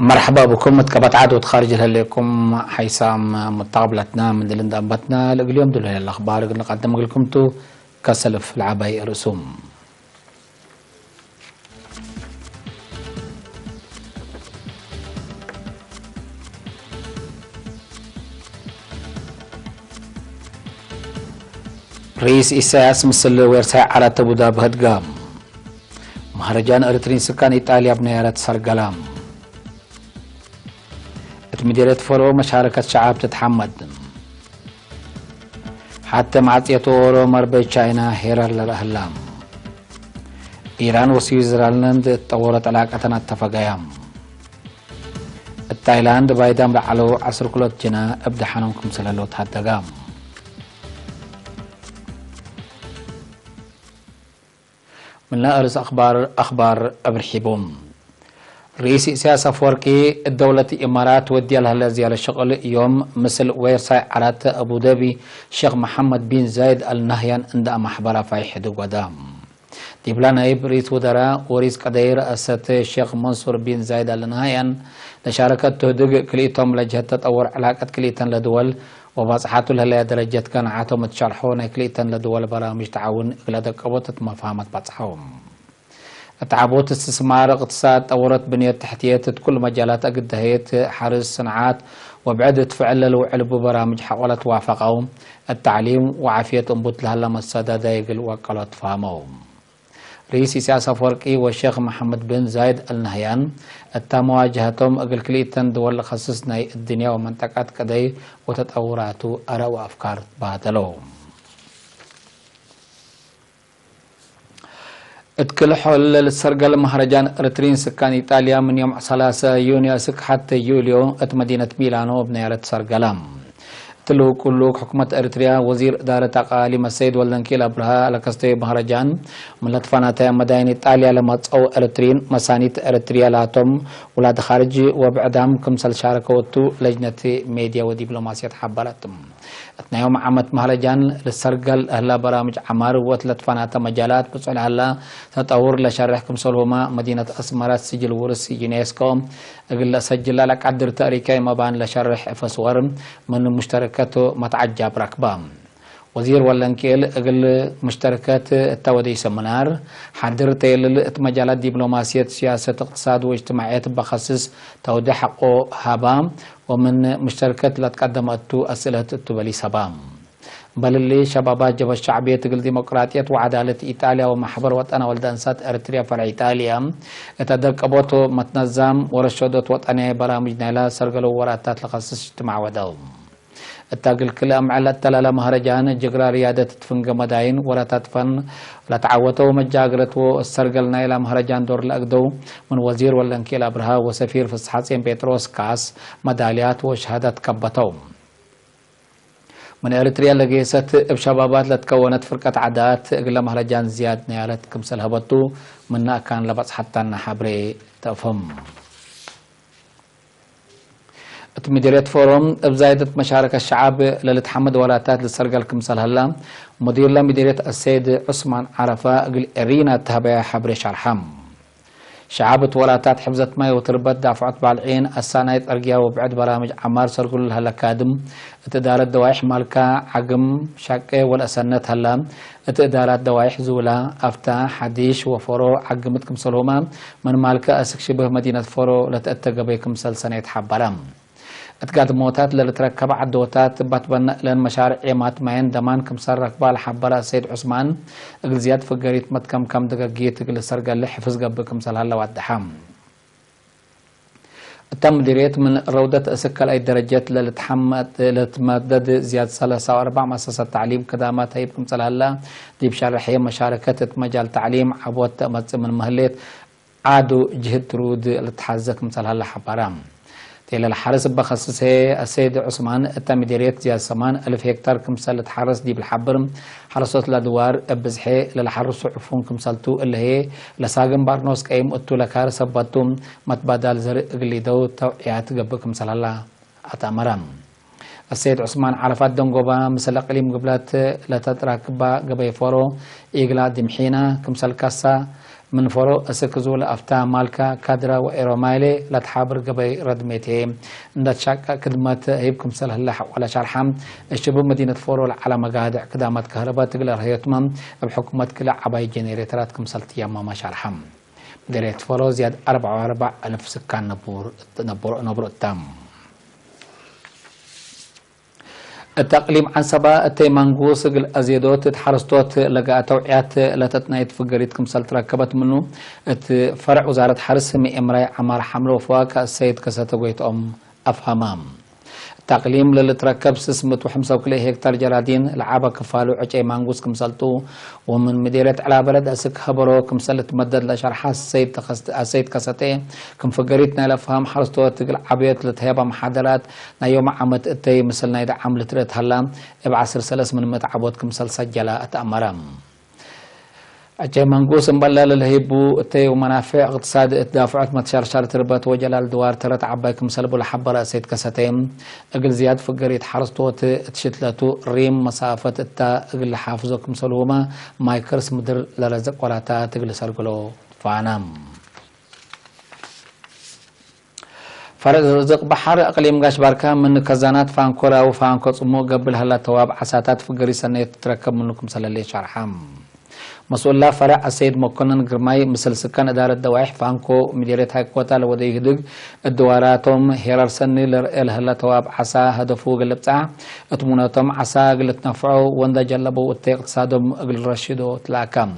مرحبا بكم متكبت عاد خارج لكم حيسام متقابلتنا من دلند أنبتنا اليوم دول الأخبار اللي نقدم لكم تو كسلف العباية رسوم. رئيس إساس مثل ويرساي على تبودا بهدقام مهرجان أريترين سكان إيطاليا بنيارات سرقلام مديرية فرو مشاركة شعب تتحمد حتى معطية أورو مربي تشاينا هيرر للأهلام إيران وسويسرلاند تطورت علاقتنا اتفاقيام التايلاند بايدام لعلو عصر كلوت جنا ابدا حنونكم سلالوت هاتقام من لا أرز أخبار أبرحبوم رئيس إساس أفوركي الدولة الإمارات ودي لها زيارة شغل يوم مثل ويرساي عرات أبو ظبي الشيخ محمد بن زايد النهيان عند محبرة في حدو قدام ديبلا نائب رئيس وزراء ورئيس قدير أسات الشيخ منصور بن زايد النهيان لشاركة تهدق كليتهم لجهة تطور علاقة كليتان لدول وبصحات لها درجة كان عاتهم تشرحون كليتان لدول برامج تعاون إلى دقوة مفاهمة بصحهم تعبوت استثمار اقتصاد طورت بنية تحتيات كل مجالات أقدهيت حرز صناعات وبعدت فعل وعلب برامج حاولت وافقهم التعليم وعافية انبت لها لما السادة دايقل وقالت فهمهم رئيس سياسة فرقي والشيخ محمد بن زايد النهيان التمواجهتهم أقل كليتن دول خصصنا الدنيا ومنطقات كدي وتطورات أراء وأفكار باتلهم اتكلحوا للسرقل مهرجان اريترين سكان ايطاليا من يوم 3 يونيو حتى يوليو ات مدينة ميلانو بنيرة سرقلام تلو كلوك حكومة اريتريا وزير ادارة اقاليم السيد والدنكيل ابرها لكستي مهرجان من لطفاناتا مدائن ايطاليا لما تصو اريترين مسانيت اريتريا لاتم ولاد خارج وبعدهم كمسل شاركوتو لجنة ميديا ودبلوماسية حبرتم اثنين يوم عمت مهرجان للسرقل اهلا برامج عمار وثلاث مجالات بصعل هلا تطور لشرح كمسلهما مدينة اسمرات سجل ورس يونسكو اقل سجل لك عدر تاريخي مبان لشرح افسور من مشتركاته متعجب ركبام وزير واللنكيل اقل مشتركات التودي سمنار حضر تيل مجالات دبلوماسية سياسة اقتصاد واجتماعيات بخصص تودي حقه هابام ومن مشتركات لا تقدمت أسئلة التبلي سبام بل اللي شبابات جبهة الشعبية تقل ديمقراطية وعدالة إيطاليا ومحبر وطن والدنسات أريتريا في إيطاليا اتدق أبوتو متنظم ورشودت وطنية برامج نايلا سرقلو وراتات لخصص اجتماع ودوم التاقل كلام على التلالة مهرجان جغرا ريادة تفنق مداين وراتات فن لا تعوتو مجاقرتو السرقل نايلا مهرجان دور الأقدو من وزير والانكيل أبرها وسفير في الصحاسين بيتروس كاس مداليات وشهادات كبتو من اريتريا لقيست بشبابات لتكونت فرقة عادات اقل مهرجان زياد نيالت كمسل هبطو منها كان لبس حتى نحبري تفهم مديرية فورم بزايدة مشاركة الشعب للتحمد وراتات للسرقل كمسل هلا مدير مديرية السيد عثمان عرفة قل ارينا تهبيا حبري شرحم شعابة وراتات حفظت ماي وتربت دافعت بالعين السانايت ارقيا وبعد برامج عمار سرقل هلا كادم اتدارات دوايح مالكا عقم شاكي والاسنات هلا اتدارات دوايح زولا افتح حديش وفورو عقمت كمسلهما من مالكا اسك شبه مدينة فورو لتأتقى بيكم سلسانيت حبرام اتقاد موتات للتركب عدوتات باتبنى لان مشاريع ايمات ماين دمان كمسر ركبال حبرا سيد عثمان اقل زياد فقريت متكم كم دقاقيت اقل سرقا اللي حفظ قبكم سلهلا وادحام تم ديريت من روضة اسكال اي درجات لتمدد زياد 3 مؤسسة تعليم كدامات هيبكم سلهلا دي بشارحية مشاركة مجال تعليم عبوات تأمت من مهليت عادوا جهد رود لتحزكم سلهلا حبرام تيل الحرس بخصصه السيد عثمان التمديريت زياد سمان 1000 هكتار كمسل تحرس دي بالحبر حرصت لدوار بزحي للحرس عفون كمسلتو اللي هي لساقن بارنوس قيم اتو لكار سباتو متبادل زرق قليدو توعيات قبك مسل الله أتأمرام السيد عثمان عرفات دنقوبا مسل قليم قبلات لتتراكبا قبي فورو إيقلا دمحينا كمسل كاسا من فرو اسكزول افتا مالكا كادرا وايرومايلي لا تحابر قبي ردميتي ندات شاكا كدمات هيبكم سله الله ولا شرحم الشباب مدينه فرو على مقادع كدامات كهرباء تقل رهيتمم بحكومه كلا عباي جنريترات كمسلت يما ما شرحم مديريه فرو زياد 44 الف سكان نبور التام التقليم عن سبا تيمانغوس الازيدوت تحرستوت لقى توعيات لتتنايت فقريت كمسال تركبت منه فرع وزارة حرس مي امراي عمار حملو فواك السيد كساتوغيت افهمام تقليم للتركب سسمت وحمسة وكلي هكتار جرادين لعابة كفالو عجي مانغوس كمسالتو ومن مديرية على بلد اسك خبرو كمسالة مدد لشرحة السيد كساتي كم فقريتنا لفهم حرستو تقل عبيت لتهيبا محادرات نايوم عمت اتي مثلنا اذا عملت ريت هلا ابعسر سلس من متعبوت كمسال سجلة اتأمرام أجي منقوس مبلل الهيبو تي ومنافع اقتصاد دافعت متشرشر تربت وجلال دوار ترت عباكم سلبوا الحبرة سيد كستين اقل زياد فقريت حرستو تشتلتو ريم مسافة التا اقل حافظوكم سلوما مايكرس مدر لرزق ولا تا تقل سرقلو فانام فرد رزق بحر اقليم قاش باركا من كزانات فانكورا وفانكو صمو قبل هلا تواب عساتات فقري سنة تتركب منكم سلالي شرحام مسؤول الله فرع السيد مكنن قرماي مثل سكان إدارة دوائح فانكو مديرية هاي كوتا لودي هدق الدواراتهم هيرار سني لهلا تواب عسا هدفو قلب ساعة اتموناتهم عسا قلت نفعو واندا جلبو اتي اقتصادهم قل رشيدو تلاكم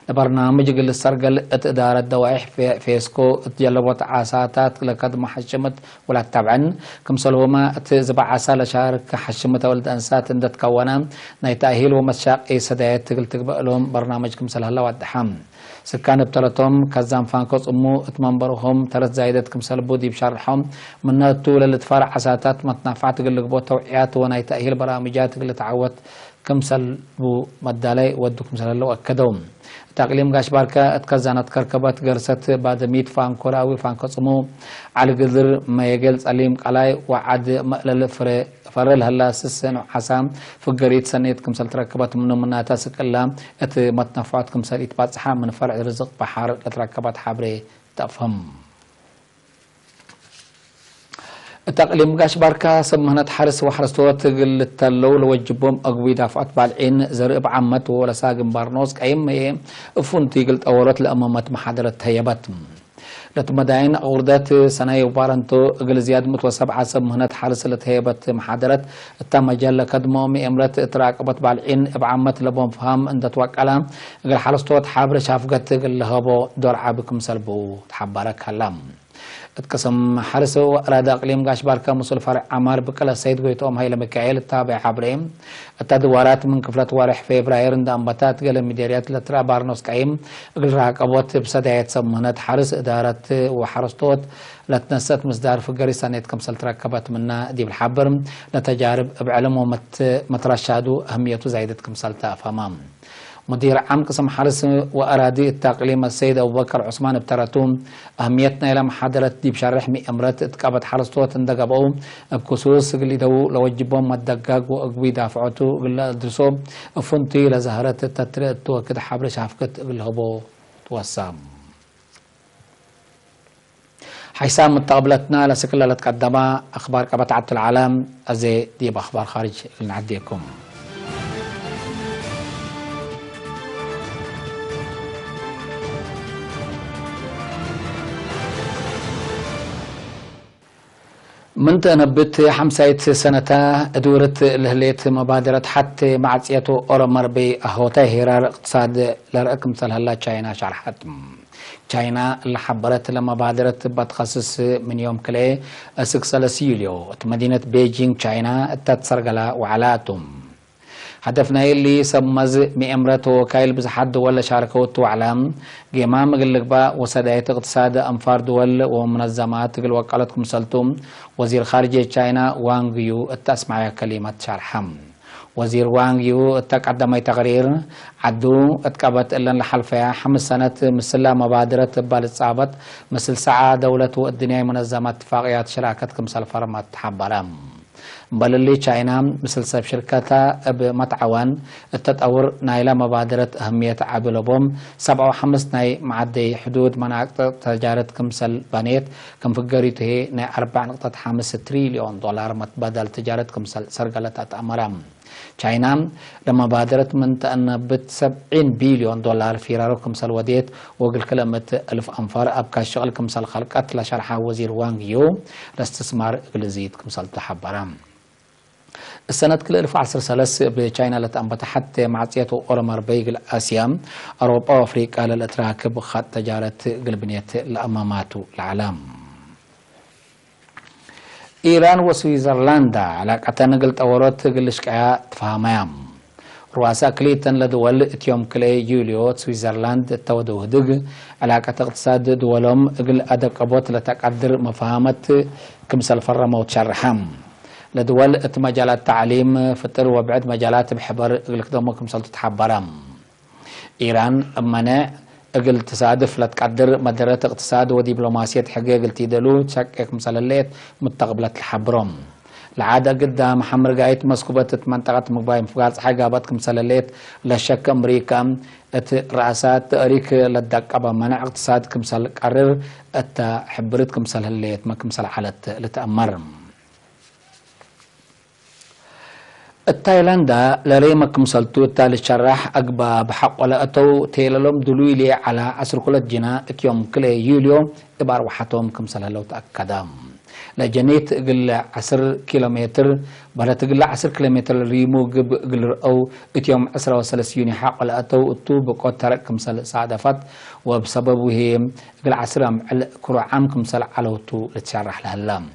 البرنامج قل السرقل إدارة دوائح فيسكو تجلبوت عساتات لقد ما حشمت ولا تبعن كم سلوما تزبع عسا لشارك حشمت ولد أنسات اندت كونا نايتاهيل ومشاق اي سدايات تقل تقبق لهم برنامج كم سلهلا والدحام سكان بتلتهم كزام فانكوس امو اتمنبرهم ترت زايدت كم سلبو دي بشرحهم من طول اللي تفرع عساتات متنافعات تقل قبو توعيات ونايتاهيل برامجات تقل تعوت كم سلبو مدالي ودو كم سلهلا أكدهم تقليم قاش باركا اتكزانت كركبات قرست بعد ميت فانكوراوي فانكوصمو على قدر ما يقل سليم قلاي وعد مقلل فرل هلا سسن حسام فقريت سنيت كمسل تركبات منو مناتا سكلا ات متنفعات كمسل اتباصحا من فرع رزق بحر تركبات حبري تفهم التقليم قاش باركا سمهنت حرس وحرستوات قل التلو لوجبهم اقوي دافعات بالعين زرق بعمت ولا ساقم بارنوس كايم فونتي قلت اولات لامامات محاضرة هيبات لتمدعين اوردات سنة وبارنتو قل زياد متوسبعة سمهنت حرس لتهيبت محاضرة التم جل كدمو مي امرت اتراقبت بالعين بعمت لبهم فهم اند توكلا قل حرستوات حابر شافقت قل هابو دور عابكم سلبو تحبارك هلام اتقسم حرسو أراد أقليم قاش باركا مسؤول فرع عمار بكلا سيد قويتوم هاي لمكايل التابع حبريم التدوارات من كفلة وارح فبراير اندام باتات قل مديريات لترا بارنوس كايم قل راقبوت بسدايات سمهنات حرس إدارة وحرستوت لتنسات مصدار فقري سانيت كمسل تركبت منا دي بالحبر لتجارب بعلم ومترشادو أهميته زايدة كمسل تافهمام مدير عام قسم حرس وأرادي التقليم السيد أبو بكر عثمان بتراتوم أهميتنا إلى محاضرة دي بشرح مي أمرات اتقابت حرس توت اندقابو بخصوص قلي دو لوجبهم مدقاق وأقوي دافعتو قل درسو فنتي لزهرات التتريت وكده حبر شافكت قل هبو توسام حيسام متقابلتنا لسكلا لتقدما أخبار قبط عبد العالم أزي دي بأخبار خارج لنعديكم من تنبت حمسايت سنتا دورت الهليت مبادرة حتى معصيته أورمر بي أهوتا هيرار اقتصاد لرقم سلهلا تشاينا شرحت تشاينا اللي حبرت لمبادرة بتخصص من يوم كلي 6 يوليو مدينة بيجينغ تشاينا تتسرقلا وعلاتهم هدفنا اللي سمز مئمرته وكايل بزحد ولا شاركوت وعلام جماع مغلقبا وسداية اقتصاد أنفار دول ومنظمات وكالتكم سلتم وزير خارجية تشاينا وانغ يو التسمع كلمة شرحم وزير وانغ يو تقدم تقرير عدو اتقبت إلا الحلفية 5 سنة مسلا مبادرة بالصعبت مثل ساعة دولة الدنيا منظمات اتفاقيات شراكتكم سلفرمات حبرام بللي تشاينا مثل سب شركتها بمتعوان التطور نايلة مبادرة أهمية عبلبهم 75 ناي معدي حدود مناطق تجارة كمسل بانيت كم فقريته ناي 4.5 تريليون دولار متبادل تجارة كمسل سرقلة أمرام تشاينا لما بادرت من تأنبت 70 بليون دولار في رارو كمسل وديت وقل كلمة 1000 أنفار أبكى شغل كمسل خلقات لشرحة وزير وانغ يو لاستثمار غلزيت كمسل تحبرام السنة كل 2010 بتشاينا لتأنبت حتى معصيته أورمر بيغ آسيا أوروبا وأفريقيا للأتراكب خط تجارة قلبنية الأمامات العالم إيران وسويسرلندا علاقة نقل تورط قلشكايا تفهميام رؤساء كليتن لدول اتيوم كلي يوليو سويسرلاند تودو هدق علاقة اقتصاد دولهم قل أدق أبوت لتقدر مفاهمة كمسال فرمو تشرحم لدول مجالات تعليم فطر وبعد مجالات بحبر قلك دومكم سلطة تحبرم إيران أمنا قل تصادف لتقدر مدرات اقتصاد ودبلوماسية حقيقة قلت يدلو تشكك مسللات متقبلة الحبرم العادة قدام محمر قايت مسكوبة منطقة مقبايم فقال حقابتكم مسللات لا شك أمريكا رئاسات تأريك لدقابة منع اقتصاد كمسل قرر حبرتكم مسللات ما كمسل حالة لتأمرم التايلاندا لريمك مسلتو تالي شرح أقبا بحق ولا أتو تيلالهم دلويلي على عصر كل الجنا اتيوم كلي يوليو إبار وحاتهم كمسلالو تأكدام لجنيت قل 10 كيلومتر بعد تقل 10 كيلومتر ريمو قل أو اتيوم 10 يوني حق ولا أتو اتو بقوت ترك كمسل سعدفت وبسببه قل 10 كرو عام كمسل علوتو لتشرح لهاللام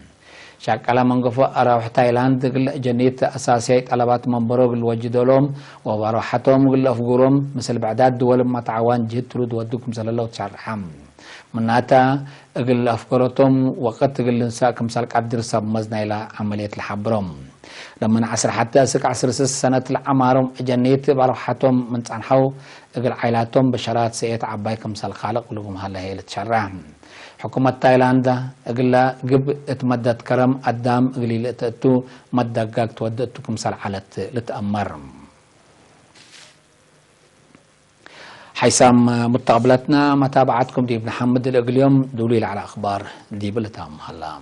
شاكالا منقفة أروح تايلاند قل جنيت أساسيات طلبات منبرو قل وجدولهم وبروحتهم قل أفقرهم مثل بعداد دول ما تعوان جهد ترود ودوكم صلى الله تشرحم مناتا قل أفقرتهم وقت قل نساكم سالك عبد الرساب مزنا إلى عملية الحبرهم لما عصر حتى سك 10 سنة العمارهم جنيت بروحتهم من تعنحو قل عائلاتهم بشرات سيئة عبايكم سال خالق ولهم هلا هي لتشرحم حكومة تايلاند أقلا قب اتمدد كرم قدام أقلي لتأتو مدقاق تودتكم سلحلت لتأمر حيسام متقبلتنا متابعتكم دي ابن حمد الأقليوم دوليل على أخبار دي بلتام هلا